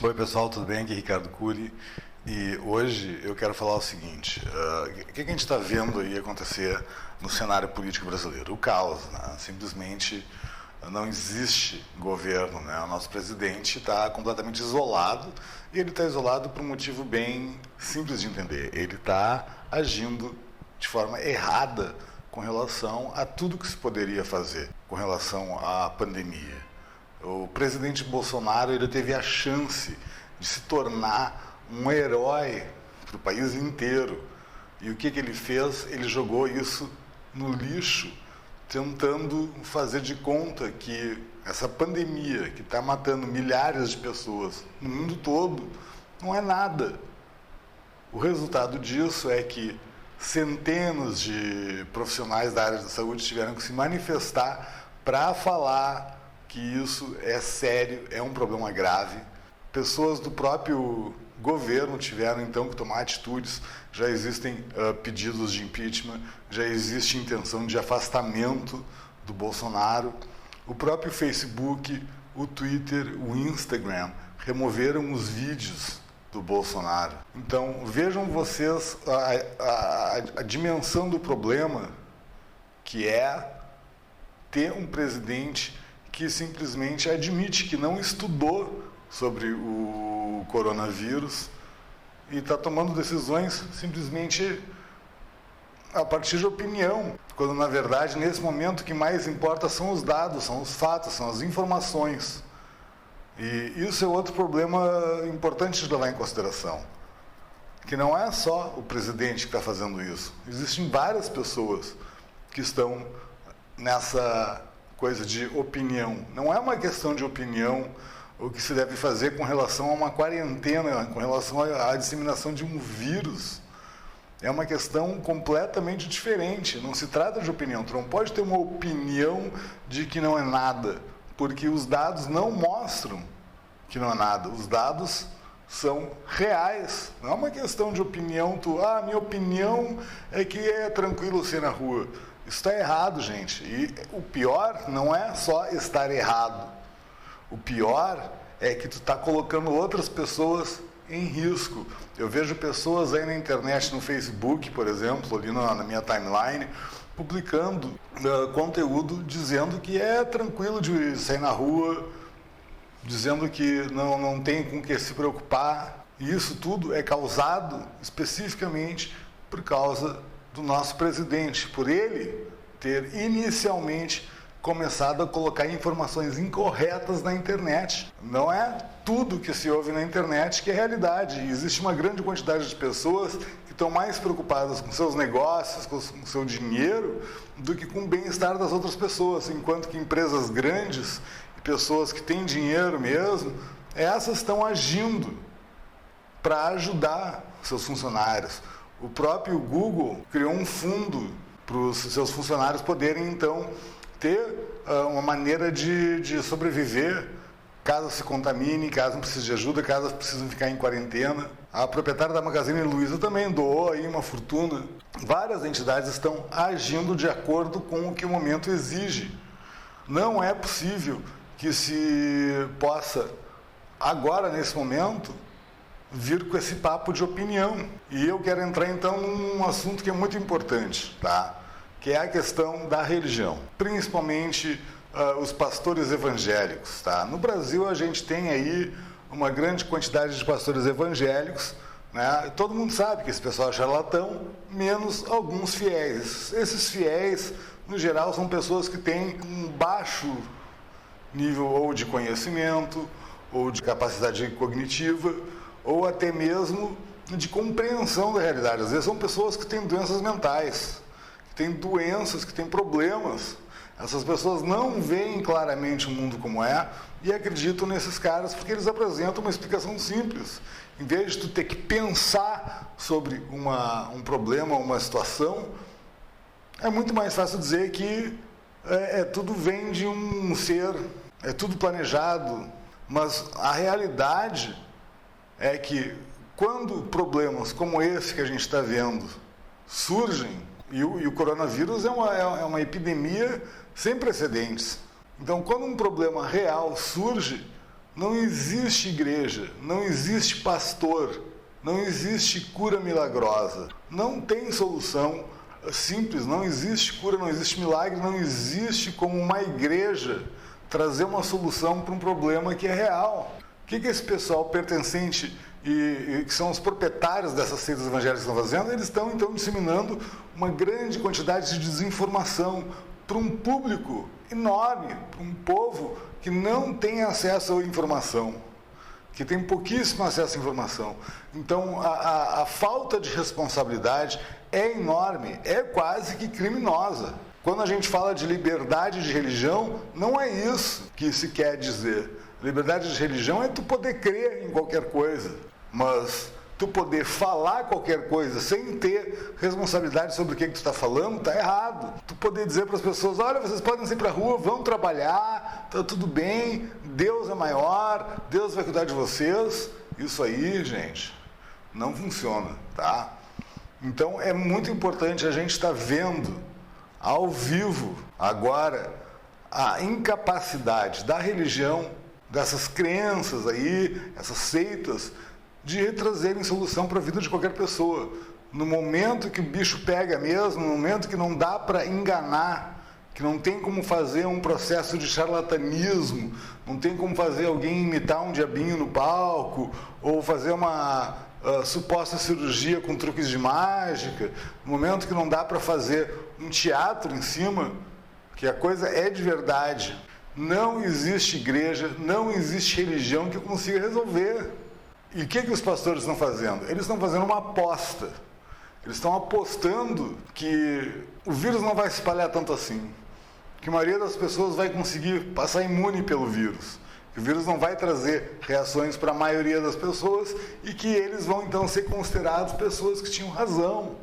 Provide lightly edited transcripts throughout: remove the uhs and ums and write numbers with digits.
Oi pessoal, tudo bem? Aqui é Ricardo Cury e hoje eu quero falar o seguinte, o que a gente está vendo aí acontecer no cenário político brasileiro? O caos, né? Simplesmente não existe governo, né? O nosso presidente está completamente isolado e ele está isolado por um motivo bem simples de entender. Ele está agindo de forma errada com relação a tudo que se poderia fazer com relação à pandemia. O presidente Bolsonaro ele teve a chance de se tornar um herói para o país inteiro. E o que ele fez? Ele jogou isso no lixo, tentando fazer de conta que essa pandemia que está matando milhares de pessoas no mundo todo não é nada. O resultado disso é que centenas de profissionais da área da saúde tiveram que se manifestar para falar que isso é sério, é um problema grave. Pessoas do próprio governo tiveram então que tomar atitudes, já existem pedidos de impeachment, já existe intenção de afastamento do Bolsonaro. O próprio Facebook, o Twitter, o Instagram removeram os vídeos do Bolsonaro. Então vejam vocês a dimensão do problema que é ter um presidente que simplesmente admite que não estudou sobre o coronavírus e está tomando decisões simplesmente a partir de opinião, quando na verdade nesse momento o que mais importa são os dados, são os fatos, são as informações. E isso é outro problema importante de levar em consideração, que não é só o presidente que está fazendo isso, existem várias pessoas que estão nessa coisa de opinião. Não é uma questão de opinião o que se deve fazer com relação a uma quarentena, com relação à disseminação de um vírus. É uma questão completamente diferente. Não se trata de opinião. Tu não pode ter uma opinião de que não é nada, porque os dados não mostram que não é nada. Os dados são reais. Não é uma questão de opinião. Minha opinião é que é tranquilo ser na rua. Isso está errado, gente. E o pior não é só estar errado. O pior é que tu está colocando outras pessoas em risco. Eu vejo pessoas aí na internet, no Facebook, por exemplo, ali na minha timeline, publicando conteúdo dizendo que é tranquilo de sair na rua, dizendo que não tem com o que se preocupar. E isso tudo é causado especificamente por causa do nosso presidente, por ele ter inicialmente começado a colocar informações incorretas na internet. Não é tudo que se ouve na internet que é realidade. Existe uma grande quantidade de pessoas que estão mais preocupadas com seus negócios, com seu dinheiro, do que com o bem-estar das outras pessoas, enquanto que empresas grandes e pessoas que têm dinheiro mesmo, essas estão agindo para ajudar seus funcionários. O próprio Google criou um fundo para os seus funcionários poderem, então, ter uma maneira de sobreviver caso se contamine, caso não precise de ajuda, caso precisem ficar em quarentena. A proprietária da Magazine Luiza também doou aí uma fortuna. Várias entidades estão agindo de acordo com o que o momento exige. Não é possível que se possa, agora, nesse momento, vir com esse papo de opinião. E eu quero entrar então num assunto que é muito importante, tá? Que é a questão da religião, principalmente os pastores evangélicos, tá? No Brasil a gente tem aí uma grande quantidade de pastores evangélicos, né? Todo mundo sabe que esse pessoal é charlatão, menos alguns fiéis. Esses fiéis, no geral, são pessoas que têm um baixo nível ou de conhecimento, ou de capacidade cognitiva, ou até mesmo de compreensão da realidade. Às vezes são pessoas que têm doenças mentais, que têm doenças, que têm problemas. Essas pessoas não veem claramente o mundo como é e acreditam nesses caras porque eles apresentam uma explicação simples. Em vez de tu ter que pensar sobre um problema, uma situação, é muito mais fácil dizer que tudo vem de um ser, é tudo planejado, mas a realidade é que quando problemas como esse que a gente está vendo surgem, e o coronavírus é uma epidemia sem precedentes. Então, quando um problema real surge, Não existe igreja, não existe pastor, não existe cura milagrosa. Não tem solução simples, não existe cura, não existe milagre, não existe como uma igreja trazer uma solução para um problema que é real. O que esse pessoal pertencente e que são os proprietários dessas seitas evangélicas estão fazendo? Eles estão então disseminando uma grande quantidade de desinformação para um público enorme, para um povo que não tem acesso à informação, que tem pouquíssimo acesso à informação. Então, a falta de responsabilidade é enorme, é quase que criminosa. Quando a gente fala de liberdade de religião, não é isso que se quer dizer. Liberdade de religião é tu poder crer em qualquer coisa, mas tu poder falar qualquer coisa sem ter responsabilidade sobre o que tu está falando, está errado. Tu poder dizer para as pessoas, olha, vocês podem ir para a rua, vão trabalhar, está tudo bem, Deus é maior, Deus vai cuidar de vocês. Isso aí, gente, não funciona, tá? Então é muito importante a gente estar vendo ao vivo agora a incapacidade da religião, dessas crenças aí, essas seitas, de trazerem solução para a vida de qualquer pessoa. No momento que o bicho pega mesmo, no momento que não dá para enganar, que não tem como fazer um processo de charlatanismo, não tem como fazer alguém imitar um diabinho no palco, ou fazer uma suposta cirurgia com truques de mágica, no momento que não dá para fazer um teatro em cima, que a coisa é de verdade, não existe igreja, não existe religião que consiga resolver. E o que os pastores estão fazendo? Eles estão fazendo uma aposta. Eles estão apostando que o vírus não vai se espalhar tanto assim, que a maioria das pessoas vai conseguir passar imune pelo vírus, que o vírus não vai trazer reações para a maioria das pessoas e que eles vão então ser considerados pessoas que tinham razão,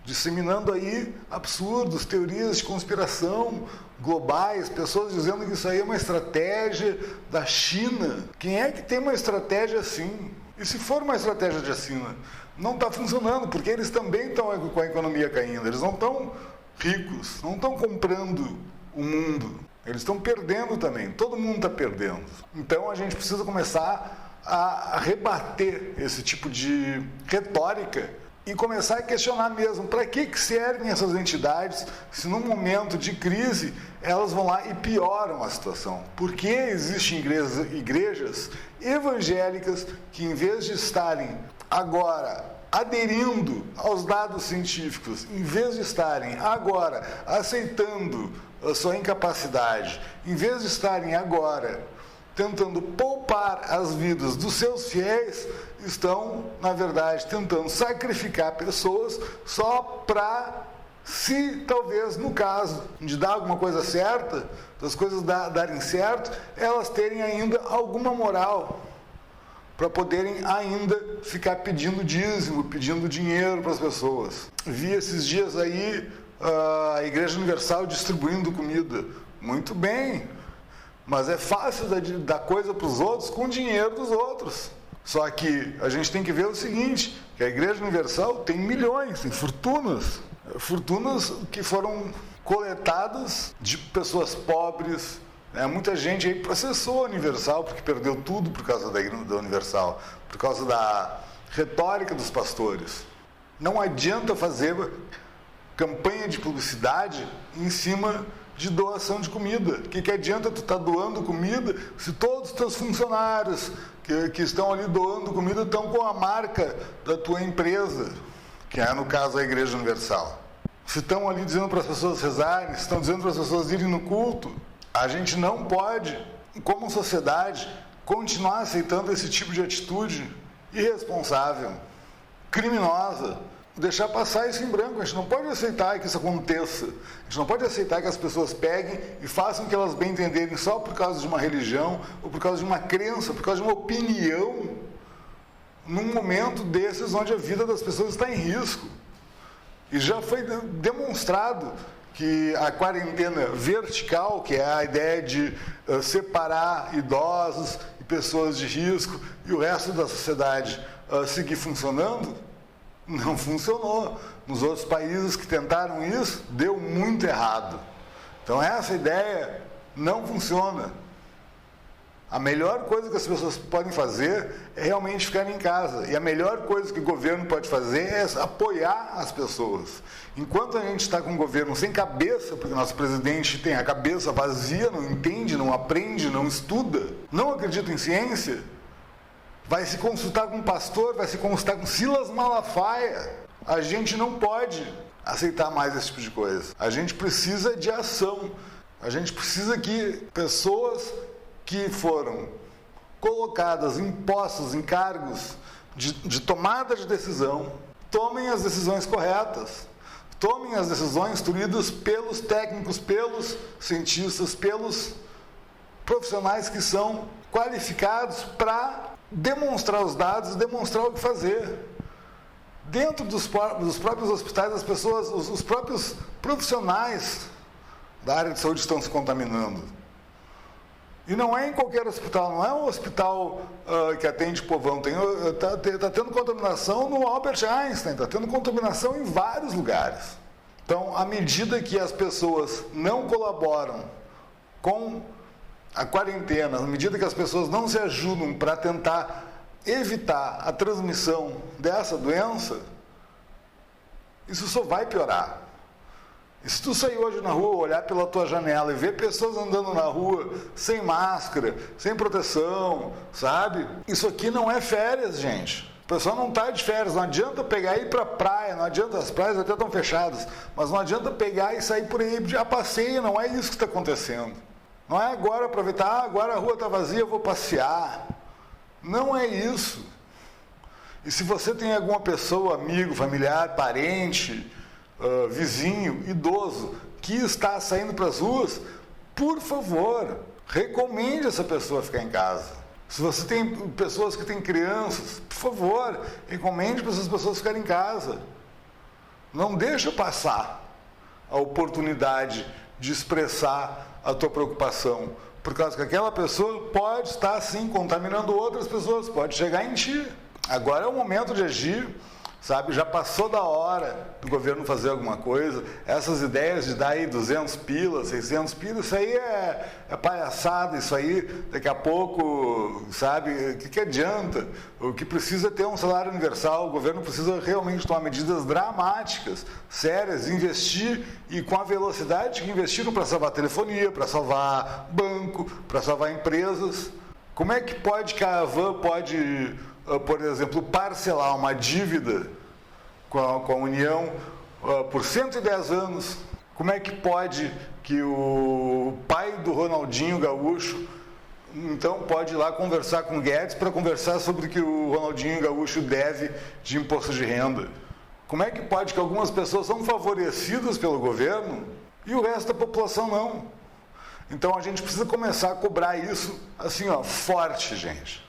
disseminando aí absurdos, teorias de conspiração globais, pessoas dizendo que isso aí é uma estratégia da China. Quem é que tem uma estratégia assim? E se for uma estratégia de China, não está funcionando, porque eles também estão com a economia caindo, eles não estão ricos, não estão comprando o mundo, eles estão perdendo também, todo mundo está perdendo. Então a gente precisa começar a rebater esse tipo de retórica e começar a questionar mesmo, para que servem essas entidades se num momento de crise elas vão lá e pioram a situação? Por que existem igrejas evangélicas que, em vez de estarem agora aderindo aos dados científicos, em vez de estarem agora aceitando a sua incapacidade, em vez de estarem agora tentando poupar as vidas dos seus fiéis, estão, na verdade, tentando sacrificar pessoas só para, se talvez, no caso de dar alguma coisa certa, das coisas darem certo, elas terem ainda alguma moral, para poderem ainda ficar pedindo dízimo, pedindo dinheiro para as pessoas. Vi esses dias aí a Igreja Universal distribuindo comida. Muito bem, mas é fácil dar coisa para os outros com o dinheiro dos outros. Só que a gente tem que ver o seguinte, que a Igreja Universal tem milhões, tem fortunas que foram coletadas de pessoas pobres. Muita gente aí processou a Universal porque perdeu tudo por causa da Universal, por causa da retórica dos pastores. Não adianta fazer campanha de publicidade em cima de doação de comida. O que adianta tu estar doando comida se todos os teus funcionários que estão ali doando comida estão com a marca da tua empresa, que é, no caso, a Igreja Universal? Se estão ali dizendo para as pessoas rezarem, se estão dizendo para as pessoas irem no culto, a gente não pode, como sociedade, continuar aceitando esse tipo de atitude irresponsável, criminosa, deixar passar isso em branco. A gente não pode aceitar que isso aconteça. A gente não pode aceitar que as pessoas peguem e façam o que elas bem entenderem só por causa de uma religião, ou por causa de uma crença, por causa de uma opinião, num momento desses onde a vida das pessoas está em risco. E já foi demonstrado que a quarentena vertical, que é a ideia de separar idosos e pessoas de risco e o resto da sociedade seguir funcionando, não funcionou. Nos outros países que tentaram isso, deu muito errado. Então essa ideia não funciona. A melhor coisa que as pessoas podem fazer é realmente ficar em casa. E a melhor coisa que o governo pode fazer é apoiar as pessoas. Enquanto a gente está com um governo sem cabeça, porque nosso presidente tem a cabeça vazia, não entende, não aprende, não estuda, não acredita em ciência, vai se consultar com um pastor, vai se consultar com Silas Malafaia. A gente não pode aceitar mais esse tipo de coisa. A gente precisa de ação. A gente precisa que pessoas que foram colocadas em postos, em cargos de tomada de decisão, tomem as decisões corretas. Tomem as decisões instruídas pelos técnicos, pelos cientistas, pelos profissionais que são qualificados para demonstrar os dados e demonstrar o que fazer. Dentro dos próprios hospitais, as pessoas, os próprios profissionais da área de saúde estão se contaminando. E não é em qualquer hospital, não é um hospital que atende povão. Está tendo contaminação no Albert Einstein, está tendo contaminação em vários lugares. Então, à medida que as pessoas não colaboram com a quarentena, à medida que as pessoas não se ajudam para tentar evitar a transmissão dessa doença, isso só vai piorar. E se tu sair hoje na rua, olhar pela tua janela e ver pessoas andando na rua sem máscara, sem proteção, sabe? Isso aqui não é férias, gente. O pessoal não está de férias, não adianta pegar e ir para a praia, não adianta, as praias até estão fechadas, mas não adianta pegar e sair por aí a passeio, não é isso que está acontecendo. Não é agora aproveitar, agora a rua está vazia, eu vou passear. Não é isso. E se você tem alguma pessoa, amigo, familiar, parente, vizinho, idoso, que está saindo para as ruas, por favor, recomende essa pessoa ficar em casa. Se você tem pessoas que têm crianças, por favor, recomende para essas pessoas ficarem em casa. Não deixa passar a oportunidade de expressar a tua preocupação, por causa que aquela pessoa pode estar, sim, contaminando outras pessoas, pode chegar em ti. Agora é o momento de agir, sabe? Já passou da hora do governo fazer alguma coisa. Essas ideias de dar aí 200 pila, 600 pila, isso aí é palhaçada, isso aí daqui a pouco, sabe? O que adianta? O que precisa é ter um salário universal, o governo precisa realmente tomar medidas dramáticas, sérias, investir, e com a velocidade que investiram para salvar telefonia, para salvar banco, para salvar empresas. Como é que pode que a Havan pode, por exemplo, parcelar uma dívida com a União por 110 anos? Como é que pode que o pai do Ronaldinho Gaúcho, então, pode ir lá conversar com o Guedes para conversar sobre o que o Ronaldinho Gaúcho deve de imposto de renda? Como é que pode que algumas pessoas são favorecidas pelo governo e o resto da população não? Então, a gente precisa começar a cobrar isso assim, ó, forte, gente.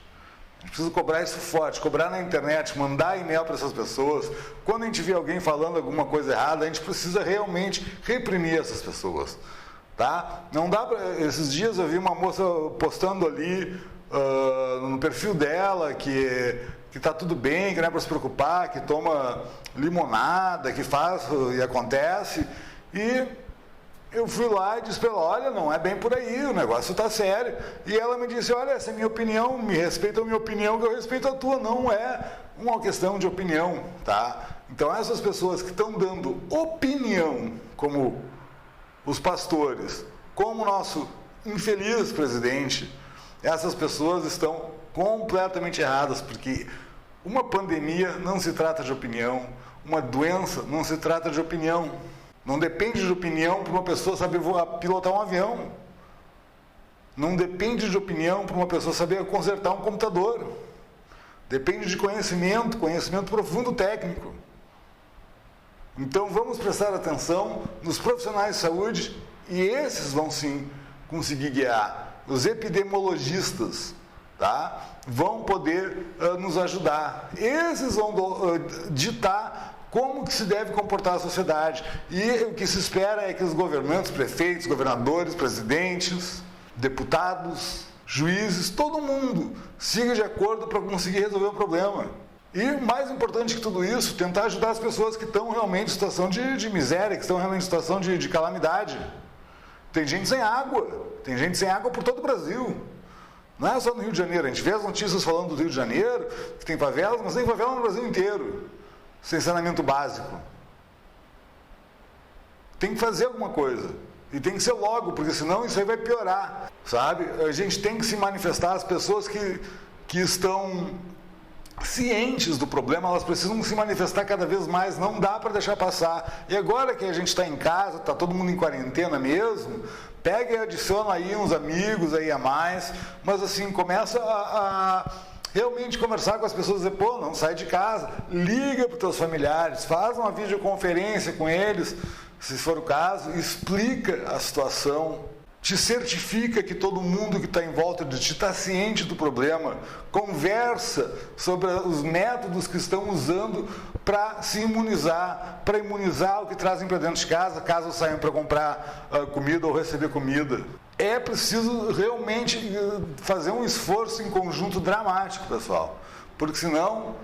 A gente precisa cobrar isso forte, cobrar na internet, mandar e-mail para essas pessoas. Quando a gente vê alguém falando alguma coisa errada, a gente precisa realmente reprimir essas pessoas, tá? Não dá pra... Esses dias eu vi uma moça postando ali no perfil dela que tá tudo bem, que não é para se preocupar, que toma limonada, que faz e acontece. E eu fui lá e disse para ela, olha, não é bem por aí, o negócio está sério. E ela me disse, olha, essa é a minha opinião, me respeita a minha opinião, que eu respeito a tua. Não é uma questão de opinião, tá? Então, essas pessoas que estão dando opinião, como os pastores, como o nosso infeliz presidente, essas pessoas estão completamente erradas, porque uma pandemia não se trata de opinião, uma doença não se trata de opinião. Não depende de opinião para uma pessoa saber pilotar um avião. Não depende de opinião para uma pessoa saber consertar um computador. Depende de conhecimento profundo técnico. Então vamos prestar atenção nos profissionais de saúde e esses vão sim conseguir guiar. Os epidemiologistas, tá? Vão poder nos ajudar. Esses vão ditar como que se deve comportar a sociedade. E o que se espera é que os governantes, prefeitos, governadores, presidentes, deputados, juízes, todo mundo siga de acordo para conseguir resolver o problema. E mais importante que tudo isso, tentar ajudar as pessoas que estão realmente em situação de miséria, que estão realmente em situação de calamidade. Tem gente sem água por todo o Brasil. Não é só no Rio de Janeiro. A gente vê as notícias falando do Rio de Janeiro, que tem favelas, mas tem favela no Brasil inteiro, sem saneamento básico. Tem que fazer alguma coisa. E tem que ser logo, porque senão isso aí vai piorar, sabe? A gente tem que se manifestar, as pessoas que estão cientes do problema, elas precisam se manifestar cada vez mais, não dá para deixar passar. E agora que a gente está em casa, está todo mundo em quarentena mesmo, pega e adiciona aí uns amigos aí a mais, mas assim, começa a realmente conversar com as pessoas, dizer, pô, não sai de casa, liga para os teus familiares, faz uma videoconferência com eles, se for o caso, explica a situação, te certifica que todo mundo que está em volta de ti está ciente do problema, conversa sobre os métodos que estão usando para se imunizar, para imunizar o que trazem para dentro de casa, caso saiam para comprar comida ou receber comida. É preciso realmente fazer um esforço em conjunto dramático, pessoal, porque senão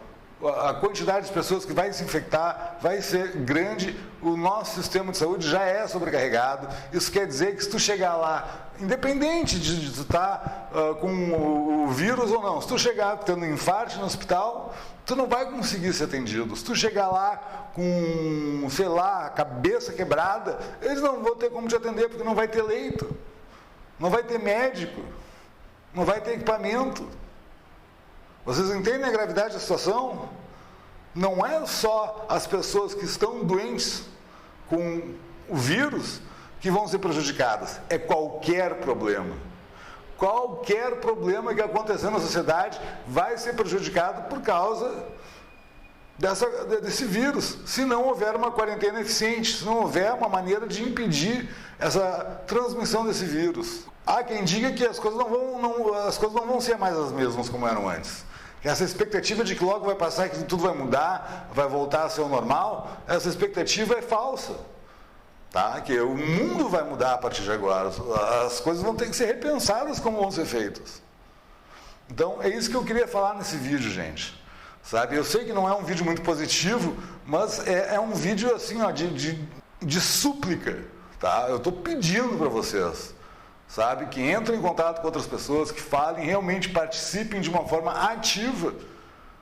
a quantidade de pessoas que vai se infectar vai ser grande, o nosso sistema de saúde já é sobrecarregado. Isso quer dizer que se tu chegar lá, independente de tu estar com o vírus ou não, se tu chegar tendo um infarto no hospital, tu não vai conseguir ser atendido. Se tu chegar lá com, sei lá, a cabeça quebrada, eles não vão ter como te atender, porque não vai ter leito, não vai ter médico, não vai ter equipamento. Vocês entendem a gravidade da situação? Não é só as pessoas que estão doentes com o vírus que vão ser prejudicadas, é qualquer problema. Qualquer problema que acontecer na sociedade vai ser prejudicado por causa desse vírus, se não houver uma quarentena eficiente, se não houver uma maneira de impedir essa transmissão desse vírus. Há quem diga que as coisas não vão ser mais as mesmas como eram antes. Essa expectativa de que logo vai passar e que tudo vai mudar, vai voltar a ser o normal, essa expectativa é falsa. Tá? Que o mundo vai mudar a partir de agora. As coisas vão ter que ser repensadas como vão ser feitas. Então, é isso que eu queria falar nesse vídeo, gente. Sabe? Eu sei que não é um vídeo muito positivo, mas é um vídeo assim, ó, de súplica. Tá? Eu estou pedindo para vocês, sabe, que entrem em contato com outras pessoas, que falem, realmente participem de uma forma ativa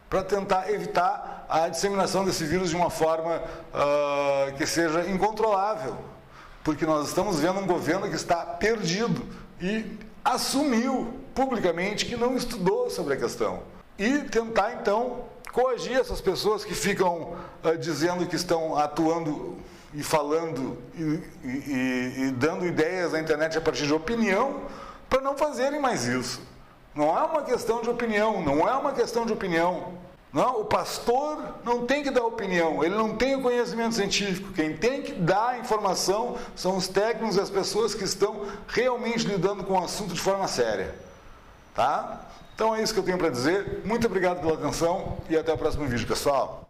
para tentar evitar a disseminação desse vírus de uma forma que seja incontrolável. Porque nós estamos vendo um governo que está perdido e assumiu publicamente que não estudou sobre a questão. E tentar, então, coagir essas pessoas que ficam dizendo que estão atuando e falando e dando ideias na internet a partir de opinião, para não fazerem mais isso. Não é uma questão de opinião, não é uma questão de opinião. Não, o pastor não tem que dar opinião, ele não tem o conhecimento científico. Quem tem que dar a informação são os técnicos e as pessoas que estão realmente lidando com o assunto de forma séria. Tá? Então é isso que eu tenho para dizer. Muito obrigado pela atenção e até o próximo vídeo, pessoal.